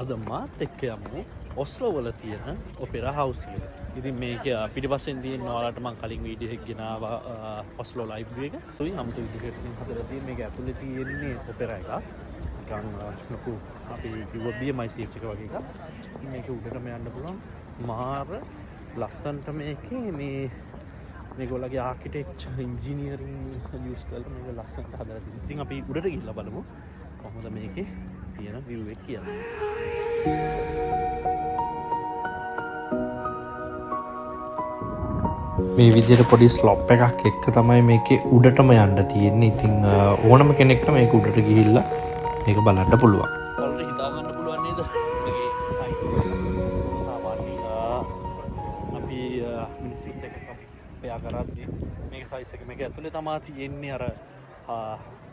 අද මාත් එක්ක යමු ඔස්ලෝ වල තියෙන ඔපෙරා හවුස් එකට. ඉතින් මේක පිටිපස්සෙන් තියෙන ඔයාලට මම කලින් වීඩියෝ එකක් ගෙනාවා ඔස්ලෝ ලයිබ්‍රරි එක. ඒ අමුතු විදිහට ඉතින් හදලා තියෙන මේක ඇතුලේ තියෙන්නේ ඔපෙරා එකක්. නිකන් ලොකු අපි කිව්ව BMICH එක වගේ එකක්. ඉතින් මේක උඩටම යන්න පුළුවන්. මාර ලස්සන්ට මේකේ මේගොල්ලගේ ආකිටෙක්චර් ඉන්ජිනියරින් යූස් කරලා මේක ලස්සනට හදලා තියෙනවා. ඉතින් අපි උඩට ගිහිල්ලා බලමු කොහොමද මේකේ තියෙන view එක කියන්නේ. මේ විදිහට පොඩි ස්ලොප් එකක් එක්ක තමයි මේකේ උඩටම යන්න තියෙන්නේ. ඉතින් ඕනම කෙනෙක්ට මේක උඩට ගිහිල්ලා මේක බලන්න පුළුවන්. ඔයාලට හිතා ගන්න පුළුවන් නේද? මේකේ සයිස් සාමාන්‍යයෙන් අපි මිනිස්සුත් එක්ක කම්පෙයා කරද්දී මේක සයිස් එක මේක ඇතුලේ තමයි තියෙන්නේ. අර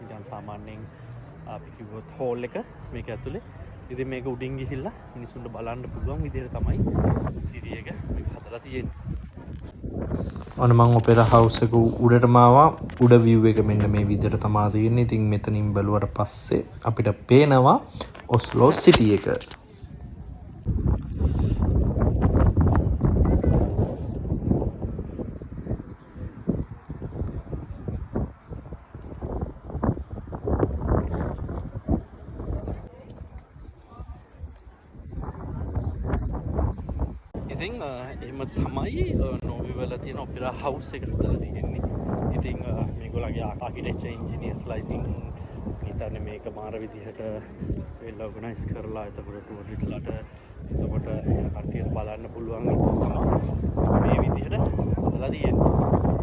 නිකන් සාමාන්‍යයෙන් අපි කිව්වොත් හෝල් එක මේක ඇතුලේ. ඉතින් මේක උඩින් ගිහිල්ලා මිනිස්සුන්ට බලන්න පුළුවන් විදිහට තමයි සිටි එක මේක හදලා තියෙන්නේ. ඔන්න මම ඔපෙරා හවුස් එක උඩටම ආවා. උඩ view එක මෙන්න මේ විදිහට තමයි තියෙන්නේ. ඉතින් මෙතනින් බැලුවට පස්සේ අපිට පේනවා ඔස්ලෝ සිටි එක. ඉතින් එහෙම තමයි නෝර්වේ වල තියෙන ඔපෙරා හවුස් එක හදලා තියෙන්නේ. ඉතින් මේගොල්ලන්ගේ ආකිටෙක්චර් ඉන්ජිනියර්ස්ලා ඉතින් හිතන්නේ මේක මාර විදිහට වෙල් ඕගනයිස් කරලා එතකොට ටූරිස්ට්ලාට එතකොට කට්ටියට බලන්න පුළුවන් තමයි මේ විදිහට හදලා තියෙන්නේ.